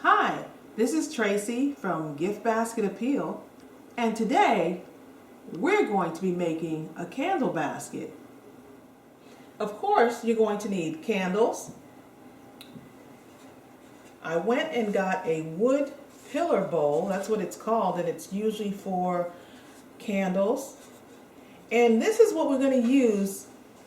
Hi, this is Tracy from Giftbasketappeal, and today we're going to be making a candle basket. Of course, you're going to need candles. I went and got a wood pillar bowl, that's what it's called, and it's usually for candles. And this is what we're going to use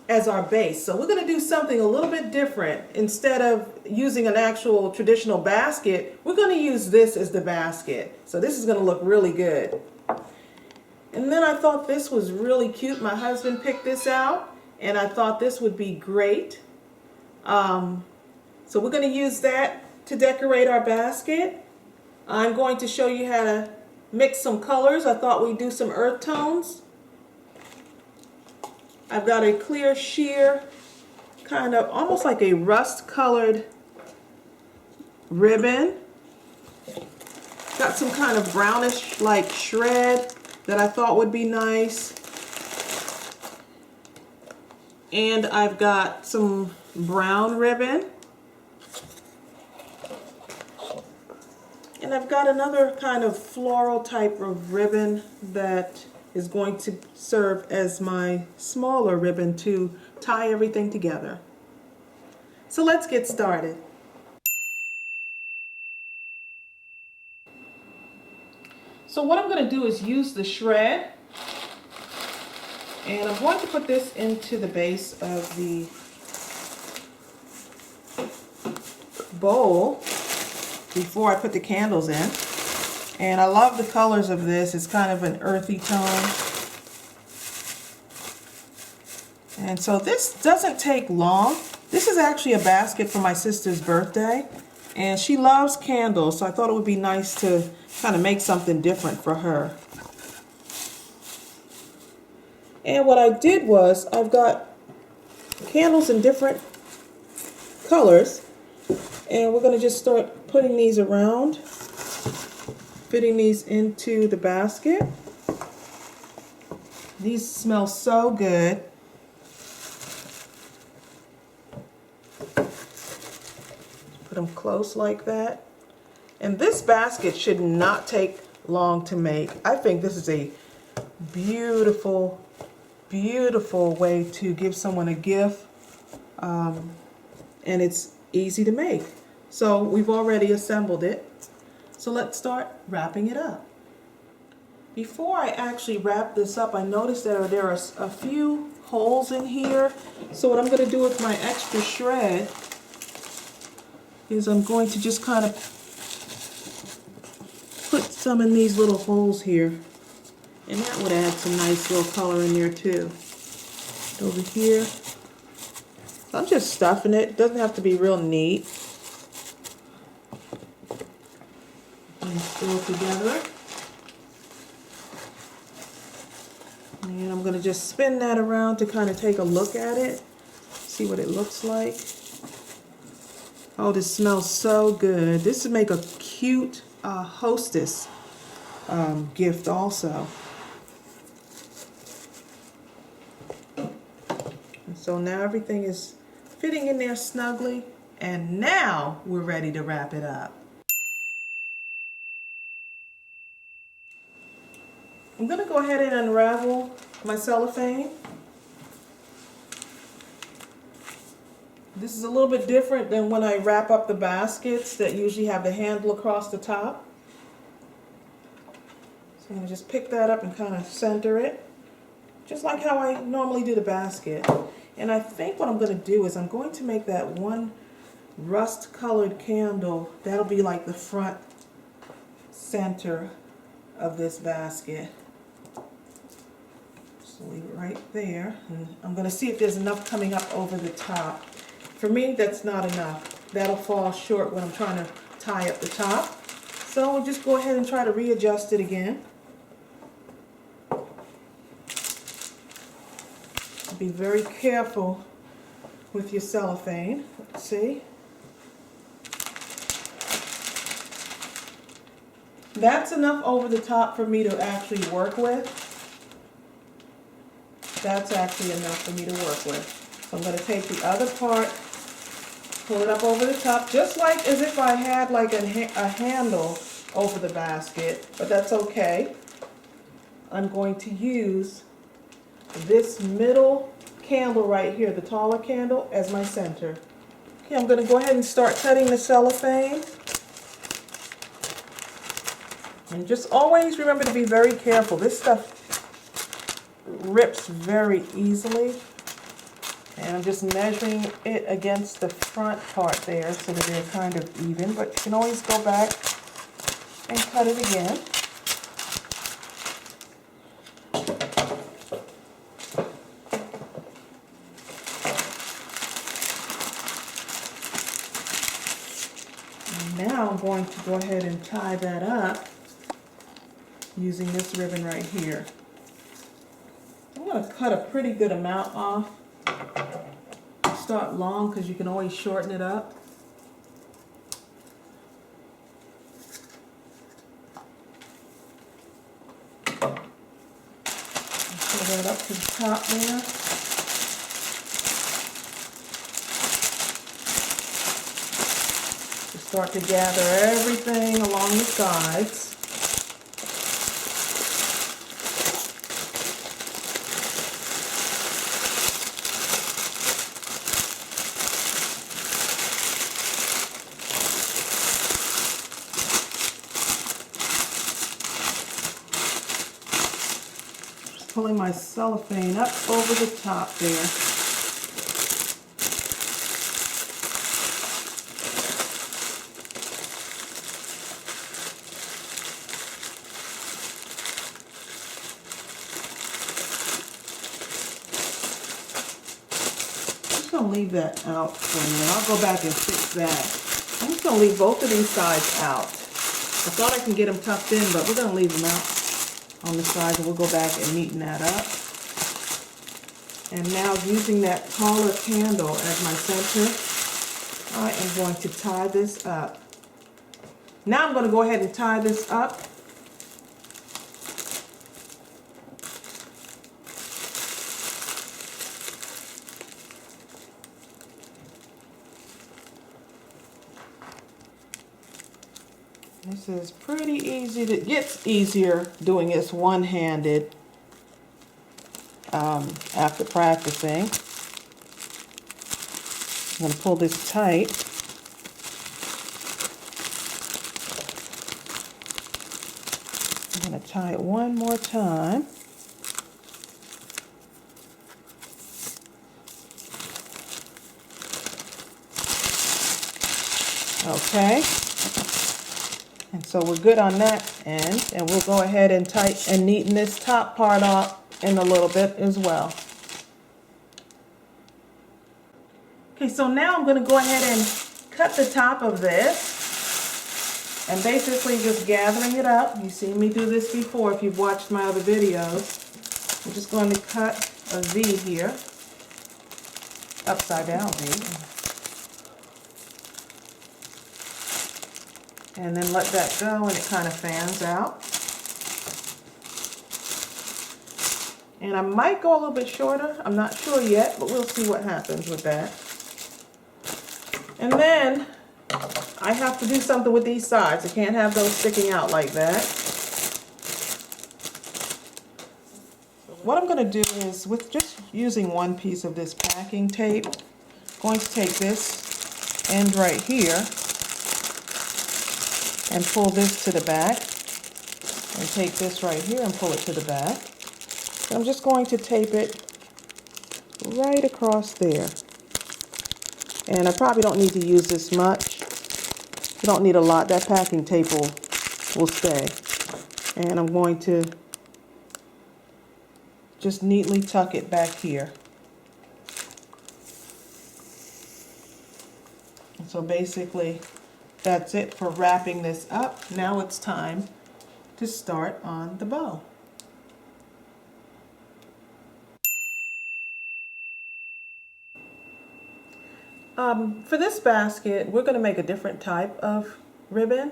as our base. So we're going to do something a little bit different. Instead of using an actual traditional basket, we're going to use this as the basket. So this is going to look really good. And then I thought this was really cute. My husband picked this out, and I thought this would be great. So we're going to use that to decorate our basket. I'm going to show you how to mix some colors. I thought we'd do some earth tones. I've got a clear sheer, kind of almost like a rust colored ribbon. Got some kind of brownish like shred that I thought would be nice. And I've got some brown ribbon. And I've got another kind of floral type of ribbon that is going to serve as my smaller ribbon to tie everything together. So let's get started. So what I'm going to do is use the shred, and I'm going to put this into the base of the bowl before I put the candles in. And I love the colors of this. It's kind of an earthy tone. And so this doesn't take long. This is actually a basket for my sister's birthday, and she loves candles, so I thought it would be nice to kind of make something different for her. And what I did was I've got candles in different colors, and we're going to just start putting these around, fitting these into the basket. These smell so good. Put them close like that. And this basket should not take long to make. I think this is a beautiful, beautiful way to give someone a gift. And it's easy to make. So we've already assembled it. So let's start wrapping it up. Before I actually wrap this up, I noticed that there are a few holes in here. So what I'm going to do with my extra shred is I'm going to just kind of put some in these little holes here. And that would add some nice little color in there too. Over here. I'm just stuffing it. It doesn't have to be real neat. And still together. And I'm going to just spin that around to kind of take a look at it. See what it looks like. Oh, this smells so good. This would make a cute hostess gift also. And so now everything is fitting in there snugly, and now we're ready to wrap it up. I'm going to go ahead and unravel my cellophane. This is a little bit different than when I wrap up the baskets that usually have the handle across the top. So I'm going to just pick that up and kind of center it, just like how I normally do the basket. And I think what I'm going to do is I'm going to make that one rust colored candle. That'll be like the front center of this basket. So leave it right there. And I'm going to see if there's enough coming up over the top. For me, that's not enough. That'll fall short when I'm trying to tie up the top. So we'll just go ahead and try to readjust it again. Be very careful with your cellophane. Let's see. That's enough over the top for me to actually work with. That's actually enough for me to work with. So I'm going to take the other part, pull it up over the top, just like as if I had like a handle over the basket, but that's okay. I'm going to use this middle candle right here, the taller candle, as my center. Okay, I'm going to go ahead and start cutting the cellophane. And just always remember to be very careful. This stuff rips very easily. And I'm just measuring it against the front part there so that they're kind of even. But you can always go back and cut it again. And now I'm going to go ahead and tie that up using this ribbon right here. I'm going to cut a pretty good amount off. Start long because you can always shorten it up. Pull that up to the top there. Just start to gather everything along the sides. Pulling my cellophane up over the top there. I'm just going to leave that out for a minute. I'll go back and fix that. I'm just going to leave both of these sides out. I thought I can get them tucked in, but we're going to leave them out on the sides, and we'll go back and neaten that up. And now, using that taller candle as my center, I am going to tie this up. Now I'm going to go ahead and tie this up. This is pretty easy. It gets easier doing this one-handed after practicing. I'm going to pull this tight. I'm going to tie it one more time. Okay. And so we're good on that end, and we'll go ahead and neaten this top part off in a little bit as well. Okay, so now I'm going to go ahead and cut the top of this, and basically just gathering it up. You've seen me do this before if you've watched my other videos. I'm just going to cut a V here, upside down V. And then let that go, and it kind of fans out. And I might go a little bit shorter. I'm not sure yet, but we'll see what happens with that. And then I have to do something with these sides. I can't have those sticking out like that. What I'm going to do is, with just using one piece of this packing tape, I'm going to take this end right here and pull this to the back, and take this right here and pull it to the back. And I'm just going to tape it right across there. And I probably don't need to use this much. You don't need a lot. That packing tape will stay. And I'm going to just neatly tuck it back here. And so basically, that's it for wrapping this up. Now it's time to start on the bow. For this basket, we're going to make a different type of ribbon.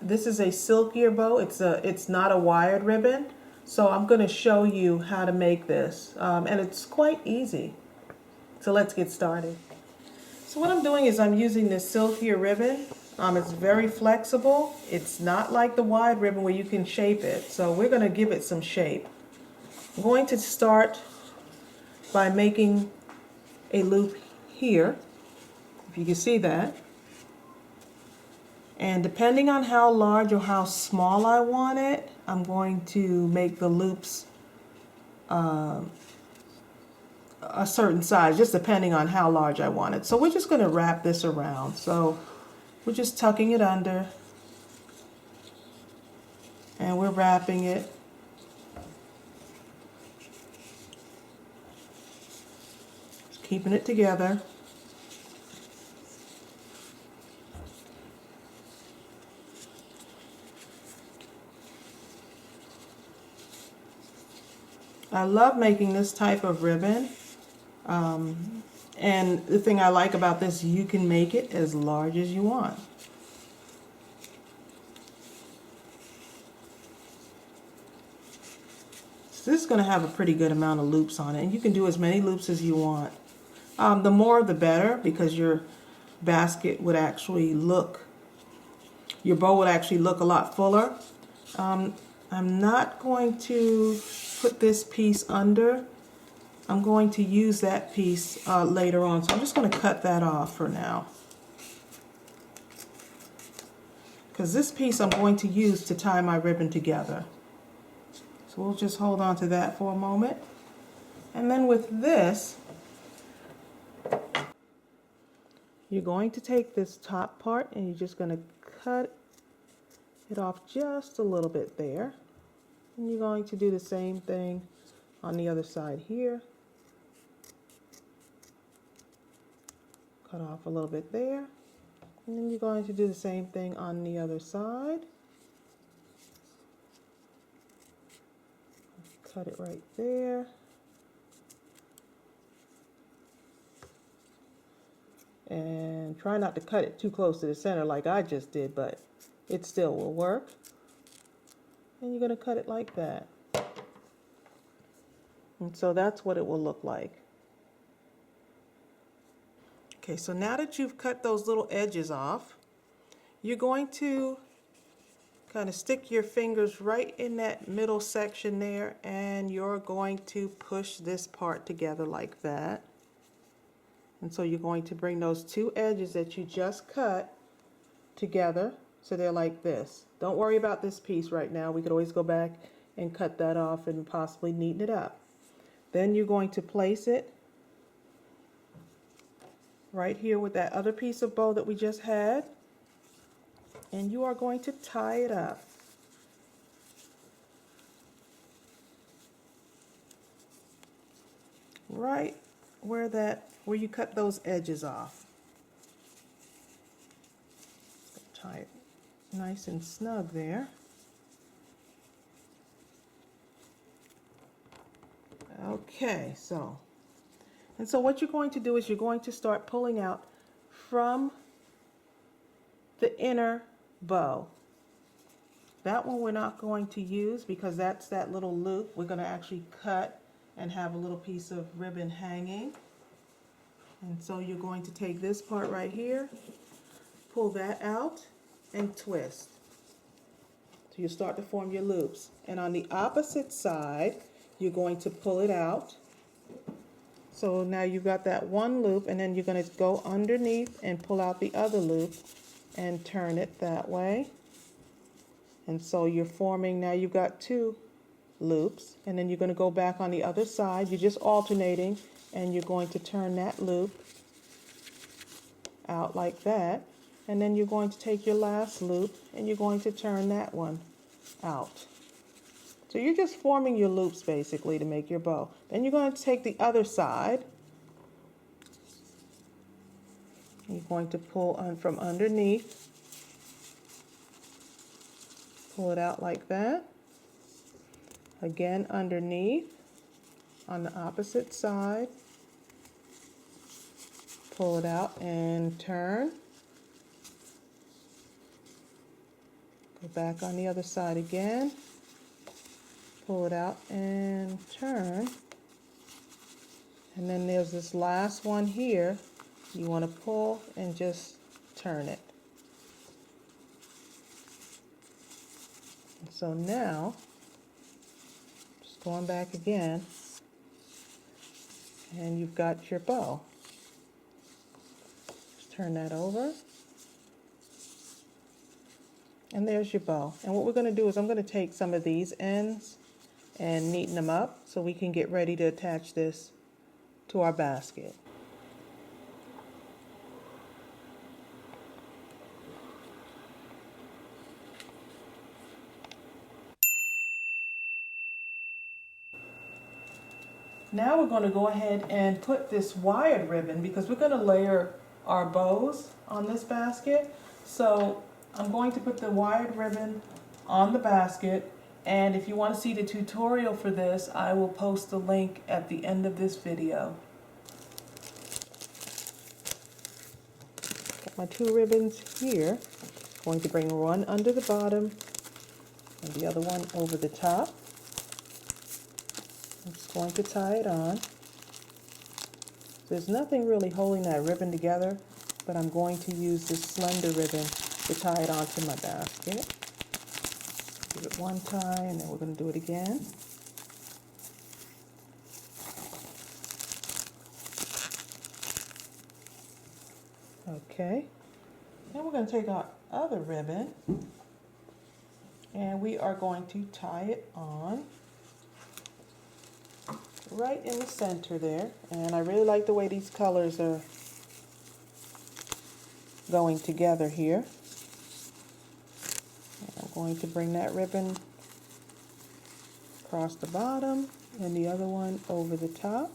This is a silkier bow. It's not a wired ribbon, So I'm going to show you how to make this, and it's quite easy. So let's get started. So what I'm doing is I'm using this silkier ribbon. It's very flexible. It's not like the wide ribbon where you can shape it. So we're going to give it some shape. I'm going to start by making a loop here, if you can see that. And depending on how large or how small I want it, I'm going to make the loops a certain size, just depending on how large I want it. So we're just going to wrap this around. So we're just tucking it under and we're wrapping it. Just keeping it together. I love making this type of ribbon. And the thing I like about this, you can make it as large as you want. So this is going to have a pretty good amount of loops on it, and you can do as many loops as you want. The more the better, because your basket would actually look, your bow would actually look a lot fuller. I'm not going to put this piece under. I'm going to use that piece later on, so I'm just going to cut that off for now. Because this piece I'm going to use to tie my ribbon together. So we'll just hold on to that for a moment. And then with this, you're going to take this top part and you're just going to cut it off just a little bit there. And you're going to do the same thing on the other side here. Cut off a little bit there. And then you're going to do the same thing on the other side. Cut it right there. And try not to cut it too close to the center like I just did, but it still will work. And you're going to cut it like that. And so that's what it will look like. Okay, so now that you've cut those little edges off, you're going to kind of stick your fingers right in that middle section there, and you're going to push this part together like that. And so you're going to bring those two edges that you just cut together so they're like this. Don't worry about this piece right now. We could always go back and cut that off and possibly neaten it up. Then you're going to place it right here with that other piece of bow that we just had, and you are going to tie it up. Right where you cut those edges off. Tie it nice and snug there. Okay, so what you're going to do is you're going to start pulling out from the inner bow. That one we're not going to use because that's that little loop. We're going to actually cut and have a little piece of ribbon hanging. And so you're going to take this part right here, pull that out, and twist. So you start to form your loops. And on the opposite side, you're going to pull it out. So now you've got that one loop, and then you're going to go underneath and pull out the other loop and turn it that way. And so you're forming, now you've got two loops, and then you're going to go back on the other side. You're just alternating, and you're going to turn that loop out like that. And then you're going to take your last loop, and you're going to turn that one out. So you're just forming your loops basically to make your bow. Then you're going to take the other side. You're going to pull on from underneath. Pull it out like that. Again underneath on the opposite side. Pull it out and turn. Go back on the other side again. pull it out and turn. And then there's this last one here. You want to pull and just turn it. So now, just going back again, and you've got your bow. Just turn that over. And there's your bow. And what we're going to do is I'm going to take some of these ends and neaten them up so we can get ready to attach this to our basket. Now we're going to go ahead and put this wired ribbon, because we're going to layer our bows on this basket. So I'm going to put the wired ribbon on the basket, and if you want to see the tutorial for this, I will post the link at the end of this video. Got my two ribbons here. Going to bring one under the bottom and the other one over the top. I'm just going to tie it on. There's nothing really holding that ribbon together, but I'm going to use this slender ribbon to tie it onto my basket. Give it one tie, and then we're going to do it again. Okay. Then we're going to take our other ribbon, and we are going to tie it on right in the center there. And I really like the way these colors are going together here. And I'm going to bring that ribbon across the bottom and the other one over the top.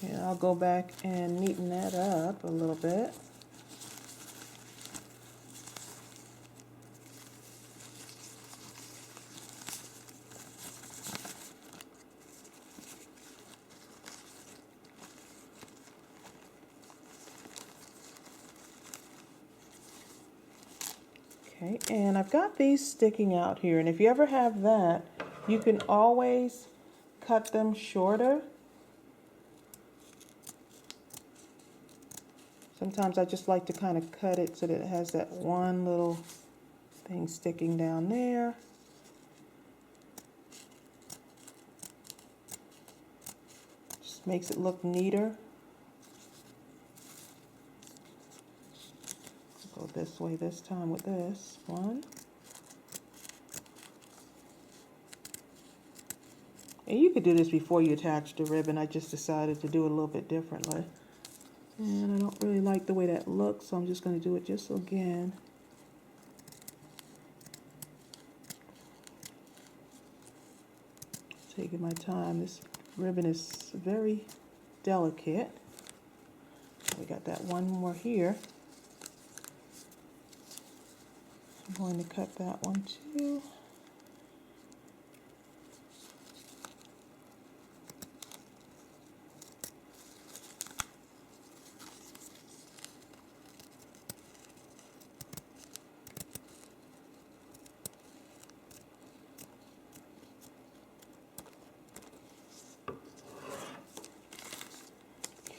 And I'll go back and neaten that up a little bit. Okay, and I've got these sticking out here, and if you ever have that, you can always cut them shorter. Sometimes I just like to kind of cut it so that it has that one little thing sticking down there. Just makes it look neater. Go this way this time with this one. And you could do this before you attach the ribbon. I just decided to do it a little bit differently. And I don't really like the way that looks, so I'm just going to do it just again. Taking my time. This ribbon is very delicate. We got that one more here. I'm going to cut that one too.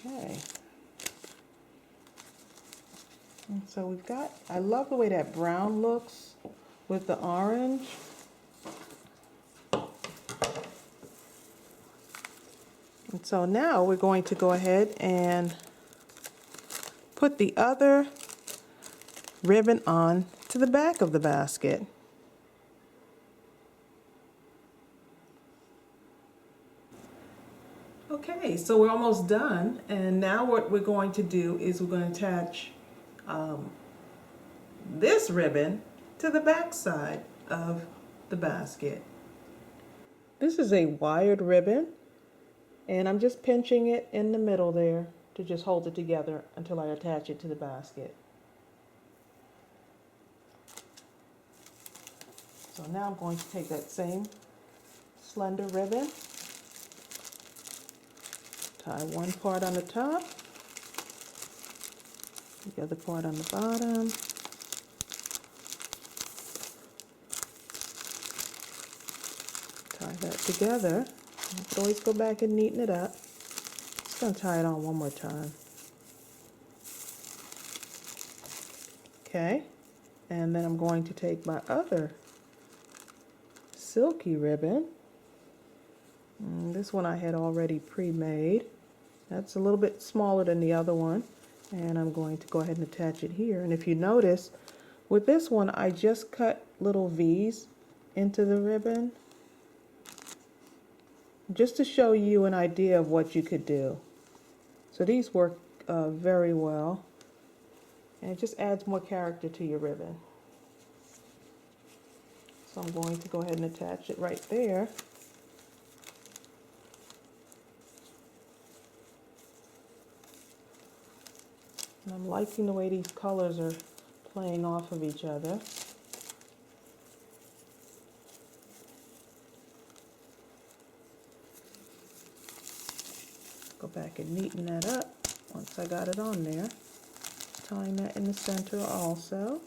Okay. And so we've got, I love the way that brown looks with the orange. And so now we're going to go ahead and put the other ribbon on to the back of the basket. Okay, so we're almost done, and now what we're going to do is we're going to attach this ribbon to the back side of the basket. This is a wired ribbon, and I'm just pinching it in the middle there to just hold it together until I attach it to the basket. So now I'm going to take that same slender ribbon, tie one part on the top, the other part on the bottom. Tie that together. You can always go back and neaten it up. Just going to tie it on one more time. Okay, and then I'm going to take my other silky ribbon. This one I had already pre-made. That's a little bit smaller than the other one. And I'm going to go ahead and attach it here. And if you notice, with this one, I just cut little V's into the ribbon, just to show you an idea of what you could do. So these work very well. And it just adds more character to your ribbon. So I'm going to go ahead and attach it right there. And I'm liking the way these colors are playing off of each other. Go back and neaten that up once I got it on there. Tying that in the center also.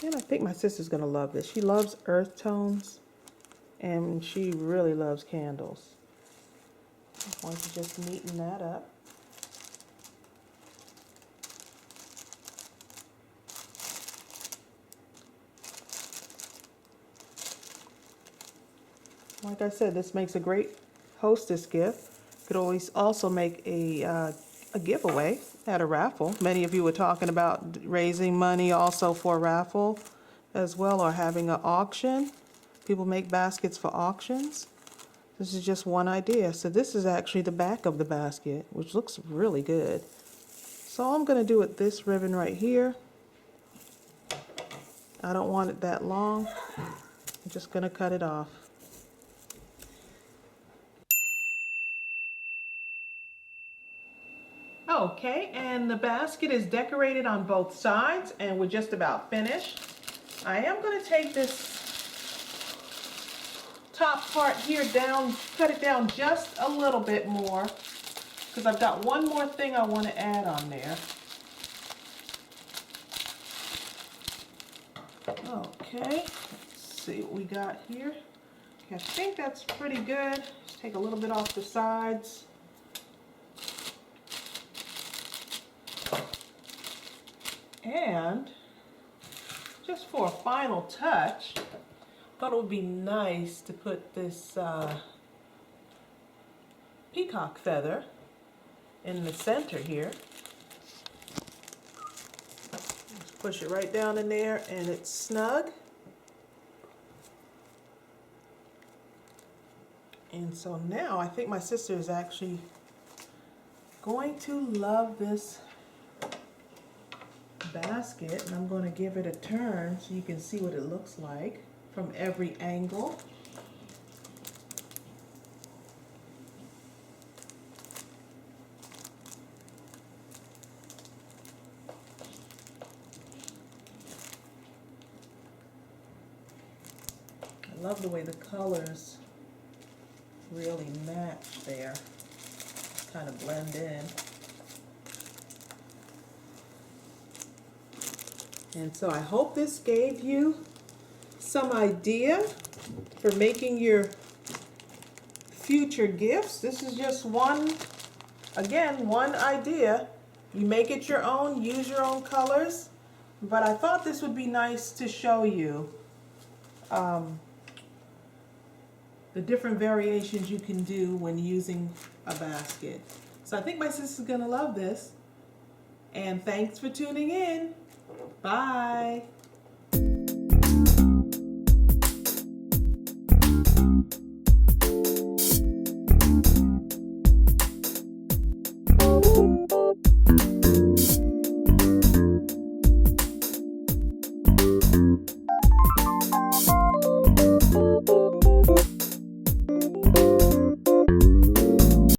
And I think my sister's going to love this. She loves earth tones, and she really loves candles. I'm going to just neaten that up. Like I said, this makes a great hostess gift. Could always also make a giveaway at a raffle. Many of you were talking about raising money also for a raffle as well, or having an auction. People make baskets for auctions. This is just one idea. So this is actually the back of the basket, which looks really good. So all I'm going to do with this ribbon right here, I don't want it that long. I'm just going to cut it off. Okay, and the basket is decorated on both sides, and we're just about finished. I am going to take this top part here down, cut it down just a little bit more, because I've got one more thing I want to add on there. Okay, let's see what we got here. Okay, I think that's pretty good. Just take a little bit off the sides. And just for a final touch, I thought it would be nice to put this peacock feather in the center here. Just push it right down in there, and it's snug. And so now I think my sister is actually going to love this basket, and I'm going to give it a turn so you can see what it looks like from every angle. I love the way the colors really match there, kind of blend in. And so I hope this gave you some idea for making your future gifts. This is just one, again, one idea. You make it your own, use your own colors, but I thought this would be nice to show you the different variations you can do when using a basket. So I think my sister's gonna love this. And thanks for tuning in. Bye.